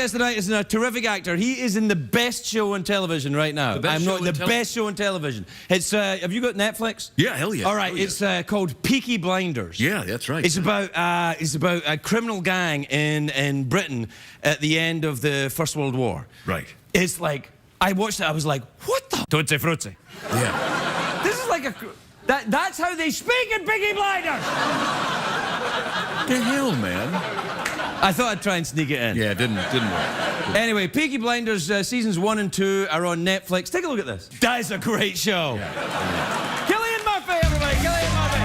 guest tonight is a terrific actor. He is in the best show on television right now. The best show on television. It's have you got Netflix? Yeah, hell yeah. All right, it's called Peaky Blinders. Yeah, that's right. It's about a criminal gang in Britain at the end of the First World War. Right. It's like I watched it. I was like, what the tutti frutti? Yeah. This is like a that's how they speak in Peaky Blinders. The hell, man. I thought I'd try and sneak it in. Yeah, it didn't work. Anyway, Peaky Blinders seasons 1 and 2 are on Netflix. Take a look at this. That is a great show. Yeah. Cillian Murphy, everybody. Cillian Murphy.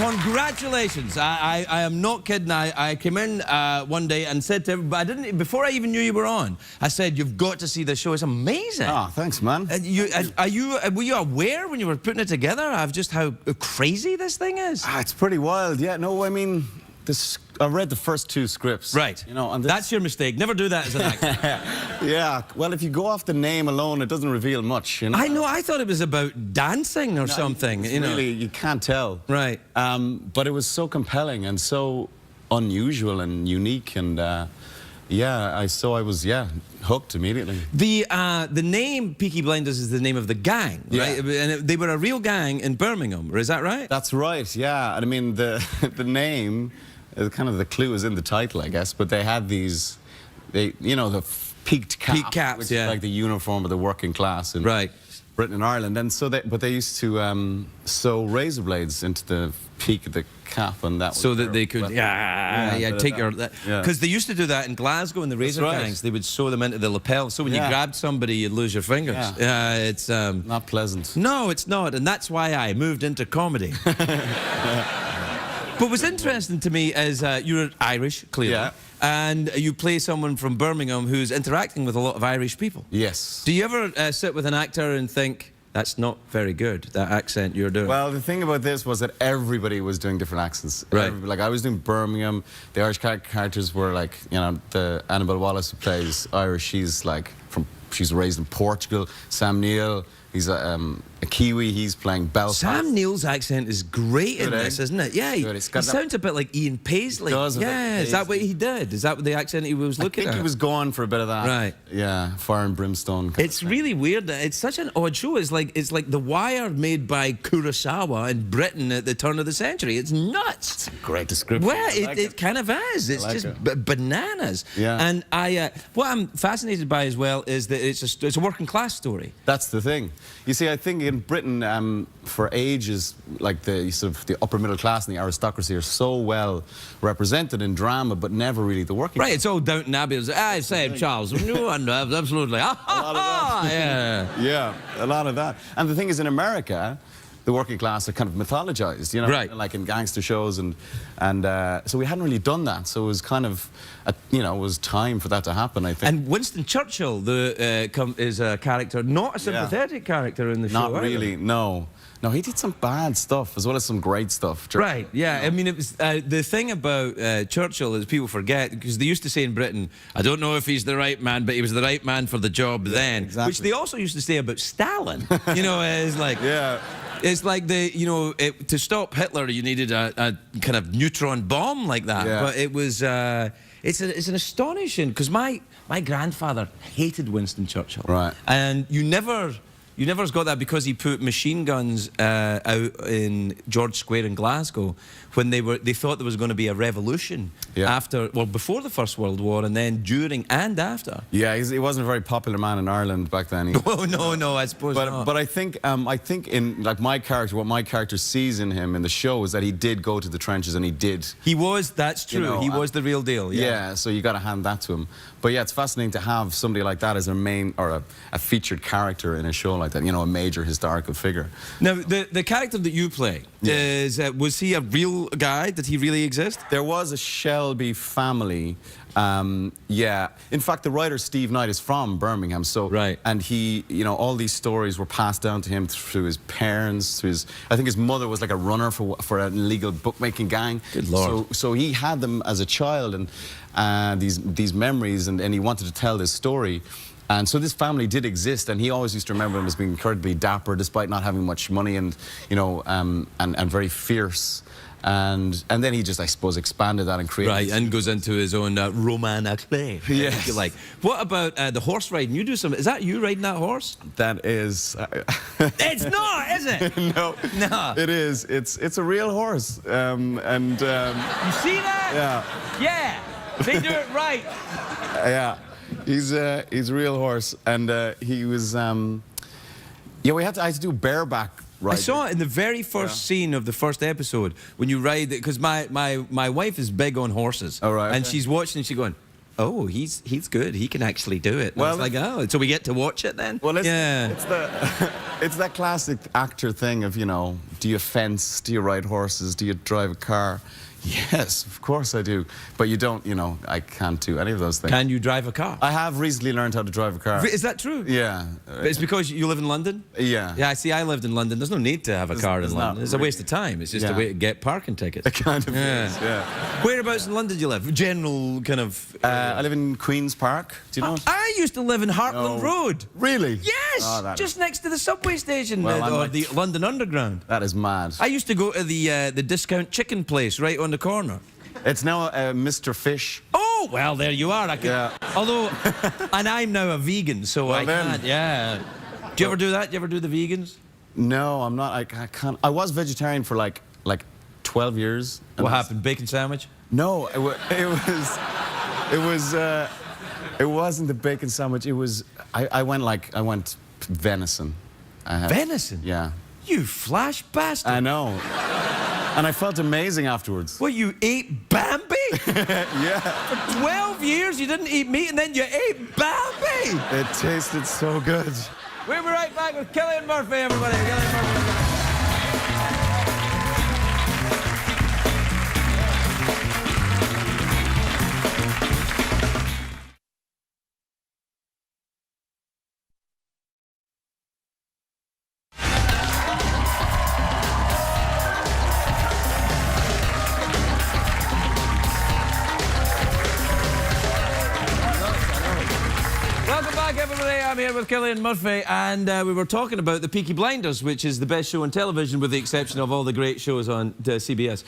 Congratulations. I am not kidding. I came in one day and said to everybody, I didn't, before I even knew you were on, I said, you've got to see this show. It's amazing. Oh, thanks, man. Were you aware when you were putting it together of just how crazy this thing is? It's pretty wild. Yeah, no, I mean, I read the first 2 scripts. Right. You know, and that's your mistake. Never do that as an actor. Yeah. Well, if you go off the name alone, it doesn't reveal much. You know. I know. I thought it was about dancing or something. You know. Really, you can't tell. Right. But it was so compelling and so unusual and unique, and yeah, I was hooked immediately. The name Peaky Blinders is the name of the gang, right? And they were a real gang in Birmingham. Is that right? That's right. Yeah. And I mean, the name. Kind of the clue is in the title, I guess, but they had these, you know, the peaked cap, which is like the uniform of the working class in Britain and Ireland, and so but they used to sew razor blades into the peak of the cap, and that so that they could take your because they used to do that in Glasgow in the razor gangs. They would sew them into the lapel, so when you grabbed somebody, you'd lose your fingers. It's not pleasant. No, it's not, and that's why I moved into comedy. But what's interesting to me is you're Irish, clearly, and you play someone from Birmingham who's interacting with a lot of Irish people. Yes. Do you ever sit with an actor and think, that's not very good, that accent you're doing? Well, the thing about this was that everybody was doing different accents. Right. Like, I was doing Birmingham. The Irish characters were like, you know, the Annabelle Wallace who plays Irish, she's raised in Portugal. Sam Neill, he's a Kiwi, he's playing Belfast. Sam Neill's accent is great in this, isn't it? Yeah, he sounds a bit like Ian Paisley. Yeah, is that what he did? Is that the accent he was looking at? I think he was going for a bit of that. Right. Yeah, fire and brimstone. It's really weird. It's such an odd show. It's like The Wire made by Kurosawa in Britain at the turn of the century. It's nuts. It's a great description. Well, it kind of is. It's just bananas. Yeah. And what I'm fascinated by as well is that it's a working class story. That's the thing. You see, I think in Britain, for ages, like the upper middle class and the aristocracy are so well represented in drama, but never really the working class. Right, it's all Downton Abbey. I say, Charles, no, absolutely. Yeah, a lot of that. And the thing is, in America, the working class are kind of mythologized, you know, like in gangster shows, and so we hadn't really done that. So it was kind of, you know, it was time for that to happen, I think. And Winston Churchill is a character, not a sympathetic character in the show. Not really, no. No, he did some bad stuff as well as some great stuff. Right, yeah. I mean, it was the thing about Churchill is people forget, because they used to say in Britain, I don't know if he's the right man, but he was the right man for the job then. Exactly. Which they also used to say about Stalin. You know, it's like... It's like to stop Hitler, you needed a kind of neutron bomb like that. Yeah. But it was, it's an astonishing, because my grandfather hated Winston Churchill. Right. And you never got that because he put machine guns out in George Square in Glasgow when they thought there was going to be a revolution before the First World War, and then during and after. Yeah, he wasn't a very popular man in Ireland back then. No, I suppose not. But I think in like my character, what my character sees in him in the show is that he did go to the trenches, and he did. He was. That's true. You know, he was the real deal. Yeah. So you got to hand that to him. But yeah, it's fascinating to have somebody like that as a main or a featured character in a show like like that. You know, a major historical figure. Now, the character that you play is was he a real guy? Did he really exist? There was a Shelby family. Yeah. In fact, the writer Steve Knight is from Birmingham, so and he, you know, all these stories were passed down to him through his parents. Through his, I think his mother was like a runner for an illegal bookmaking gang. Good Lord. So he had them as a child, and these memories, and he wanted to tell this story. And so this family did exist, and he always used to remember them as being incredibly dapper, despite not having much money, and you know, and very fierce. And then he just, I suppose, expanded that and created. Right, and goes into his own roman à clef. Yes. You like. What about the horse riding? You do some. Is that you riding that horse? That is. It's not, is it? No. No. It is. It's a real horse. You see that? Yeah. Yeah. They do it right. Yeah. He's a real horse, and he was. Yeah, I had to do bareback. Right. I saw it in the very first scene of the first episode when you ride it, because my wife is big on horses. Oh, right, and okay. she's watching and she's going, oh, he's good. He can actually do it. And well, it's like, oh, so we get to watch it then? Well, it's yeah. It's that classic actor thing of, you know, do you fence? Do you ride horses? Do you drive a car? Yes, of course I do. But you don't, you know, I can't do any of those things. Can you drive a car? I have recently learned how to drive a car. Is that true? Yeah. But it's because you live in London? Yeah. Yeah, see, I lived in London. There's no need to have a car in London. It's a waste of time. It's just a way to get parking tickets. It kind of is, yeah. Whereabouts in London do you live? General kind of... I live in Queen's Park. Do you know? I used to live in Hartland Road. Really? Yes! Oh, just next to the subway station, well, or the London Underground. That is mad. I used to go to the discount chicken place right on the corner. It's now Mr. Fish. Oh, well, there you are. I could, yeah. Although, and I'm now a vegan, so well, I can't, yeah. Do you ever do that? Do you ever do the vegans? No, I'm not. I can't. I was vegetarian for like 12 years. What happened? Bacon sandwich? No, it wasn't the bacon sandwich. It was, I went venison. Venison? Yeah. You flash bastard. I know. And I felt amazing afterwards. What, you ate Bambi? Yeah. For 12 years you didn't eat meat and then you ate Bambi? It tasted so good. We'll be right back with Cillian Murphy, everybody. Cillian Murphy. Welcome back, everybody. I'm here with Cillian Murphy, and we were talking about the Peaky Blinders, which is the best show on television, with the exception of all the great shows on CBS.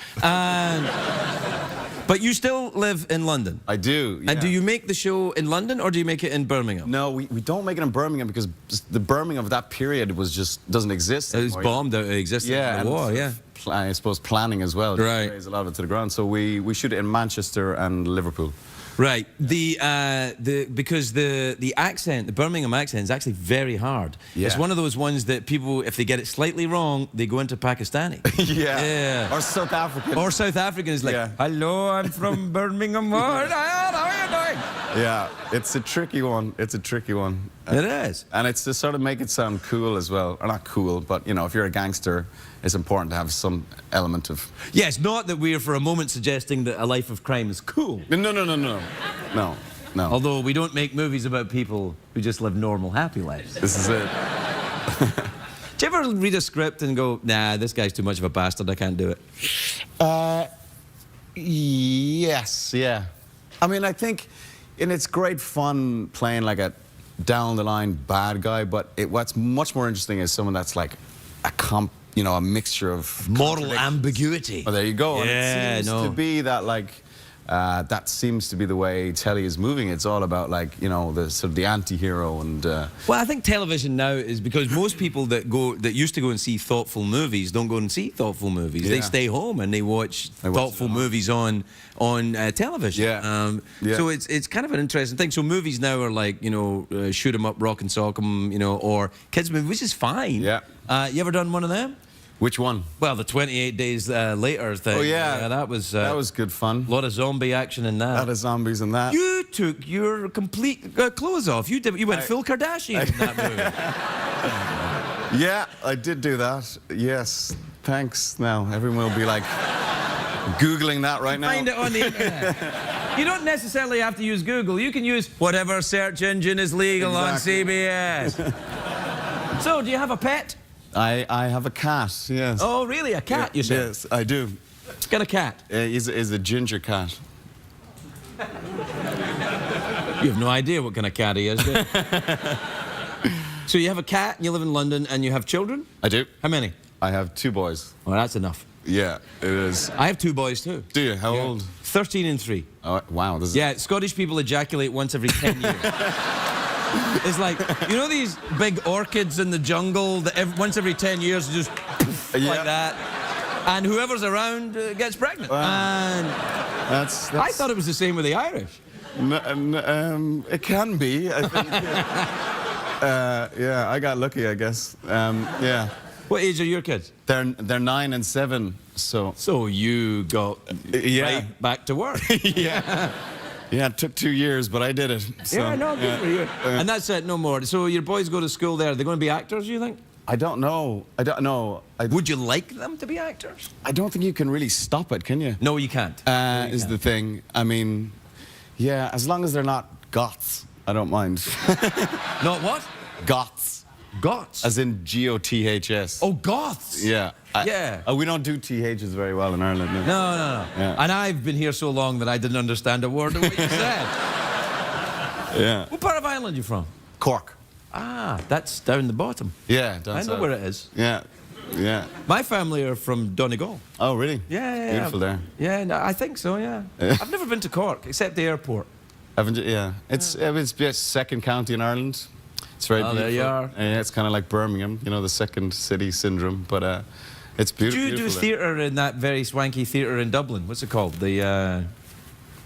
But you still live in London. I do, yeah. And do you make the show in London, or do you make it in Birmingham? No, we don't make it in Birmingham because the Birmingham of that period was just doesn't exist anymore. It was bombed out of existence in the war, yeah. I suppose planning as well. Right. Raise a lot of it to the ground. So we shoot it in Manchester and Liverpool. Right. Because the accent, the Birmingham accent, is actually very hard. Yeah. It's one of those ones that people, if they get it slightly wrong, they go into Pakistani. Yeah. Or South African. Or South African is like, hello, I'm from Birmingham. How are you doing? Yeah, it's a tricky one. It's a tricky one. It is. And it's to sort of make it sound cool as well. Or not cool, but, you know, if you're a gangster, it's important to have some element of... Yes, not that we're for a moment suggesting that a life of crime is cool. No. Although we don't make movies about people who just live normal, happy lives. This is it. Do you ever read a script and go, nah, this guy's too much of a bastard, I can't do it? Yes, yeah. I mean, I think, and it's great fun playing like a down-the-line bad guy, but what's much more interesting is someone that's like a mixture of moral ambiguity. Oh, there you go. Yeah, and it seems to be that, like, that seems to be the way telly is moving. It's all about, like, you know, the sort of the anti-hero and... Well, I think television now is because most people that used to go and see thoughtful movies don't go and see thoughtful movies. Yeah. They stay home and they watch thoughtful movies on television. Yeah. So it's kind of an interesting thing. So movies now are like, you know, shoot 'em up, rock and sock 'em, you know, or kids movies, which is fine. Yeah. You ever done one of them? Which one? Well, the 28 Days Later thing. Oh, yeah. That was good fun. A lot of zombie action in that. A lot of zombies in that. You took your complete clothes off. You went full Kardashian in that movie. Yeah, I did do that. Yes. Thanks. Now everyone will be like Googling that right now. Find it on the internet. You don't necessarily have to use Google. You can use whatever search engine is legal on CBS. So, do you have a pet? I have a cat, yes. Oh, really? A cat, you said? Yes, I do. Got a cat? He's a ginger cat. You have no idea what kind of cat he is, do you? So you have a cat, and you live in London, and you have children? I do. How many? I have 2 boys. Well, that's enough. Yeah, it is. I have 2 boys, too. Do you? How old? 13 and 3. Oh, wow. This is... Yeah, Scottish people ejaculate once every 10 years. It's like, you know these big orchids in the jungle that once every 10 years just like that? And whoever's around gets pregnant. And that's... I thought it was the same with the Irish. It can be, I think. Yeah, I got lucky, I guess. Yeah. What age are your kids? They're 9 and 7, so... So you got right back to work. Yeah. Yeah, it took 2 years, but I did it. So, yeah, no, good for you. And that's it, no more. So your boys go to school there. Are they going to be actors, you think? I don't know. I don't know. Would you like them to be actors? I don't think you can really stop it, can you? No, you can't. Is the thing. I mean, yeah, as long as they're not goths, I don't mind. Not what? Goths. Goths? As in G-O-T-H-S. Oh, goths? Yeah. Yeah. We don't do THs very well in Ireland. No. Yeah. And I've been here so long that I didn't understand a word of what you said. Yeah. What part of Ireland are you from? Cork. Ah, that's down the bottom. Yeah, down I know south. where it is. Yeah. Yeah. My family are from Donegal. Oh, really? Yeah. Beautiful there. Yeah, no, I think so, yeah. I've never been to Cork, except the airport. Haven't you? Yeah. It's second county in Ireland. It's very beautiful. There you are. Yeah, it's kind of like Birmingham, you know, the second city syndrome. But it's beautiful. Did you do theatre in that very swanky theatre in Dublin? What's it called? The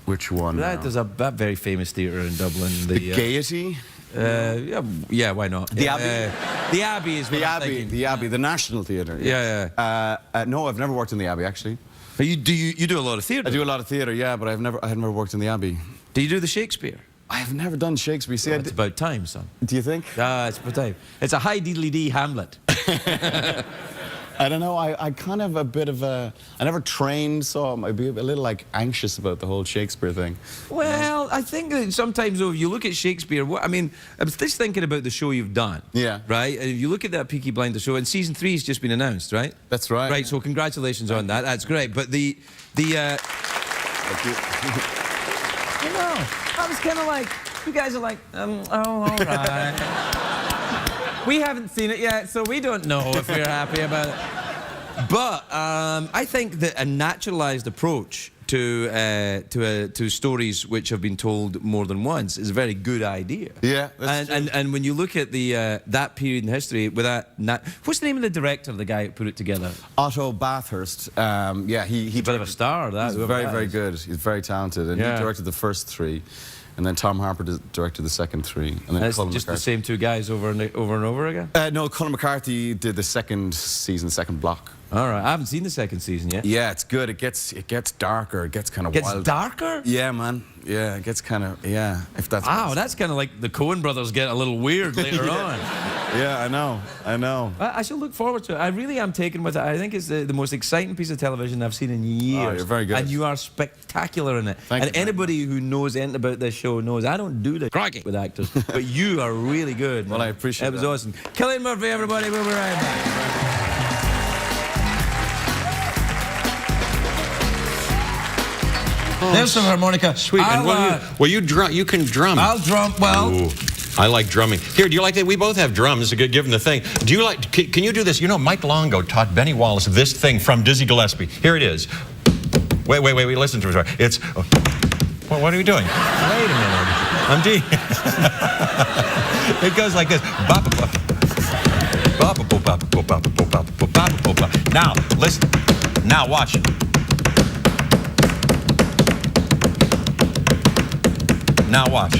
which one? There's that very famous theatre in Dublin. The Gaiety. Yeah, why not? The Abbey. The Abbey is what I'm thinking. The Abbey, the National Theatre. Yeah. No, I've never worked in the Abbey actually. But you do a lot of theatre. I do a lot of theatre, yeah, but I have never worked in the Abbey. Do you do the Shakespeare? I have never done Shakespeare. See, it's about time, son. Do you think? It's about time. It's a high diddly-dee Hamlet. I don't know. I kind of a bit of a... I never trained, so I might be a little, like, anxious about the whole Shakespeare thing. Well, I think that sometimes, though, if you look at Shakespeare... I mean, I was just thinking about the show you've done. Yeah. Right? And if you look at that Peaky Blinders show, and season 3 has just been announced, right? That's right. Right, so congratulations on that. That's great. But the Thank you. I know. I was kind of like... You guys are like, oh, all right. We haven't seen it yet, so we don't know if we're happy about it. But I think that a naturalised approach to stories which have been told more than once is a very good idea. Yeah, that's true. And when you look at that period in history, with what's the name of the director, the guy who put it together? Otto Bathurst. Yeah, he's a bit of a star. He's very good. He's very talented, and he directed the first 3. And then Tom Harper directed the second 3. And then that's Colin just McCarthy. the same 2 guys over and over again? No, Colin McCarthy did the second season, second block. All right, I haven't seen the second season yet. Yeah, it's good. It gets darker. It gets kind of wild. Gets darker? Yeah, man. Yeah, it gets kind of, yeah, if that's... Wow, that's kind of like the Coen brothers get a little weird later on. Yeah, I know. I shall look forward to it. I really am taken with it. I think it's the most exciting piece of television I've seen in years. Oh, you're very good. And you are spectacular in it. Thank you. Anybody who knows anything about this show knows I don't do the cracking with actors, but you are really good. Well, I appreciate it. It was awesome. Cillian Murphy, everybody. We'll be right back. Oh, there's some harmonica. Sweet. You can drum. I'll drum. Well, ooh, I like drumming. Here, do you like that? We both have drums. Given the thing. Do you like? Can you do this? You know, Mike Longo taught Benny Wallace this thing from Dizzy Gillespie. Here it is. Wait. Listen to it. It's. Well, what are you doing? Wait a minute. I'm D. It goes like this. Now listen. Now watch it. Now watch.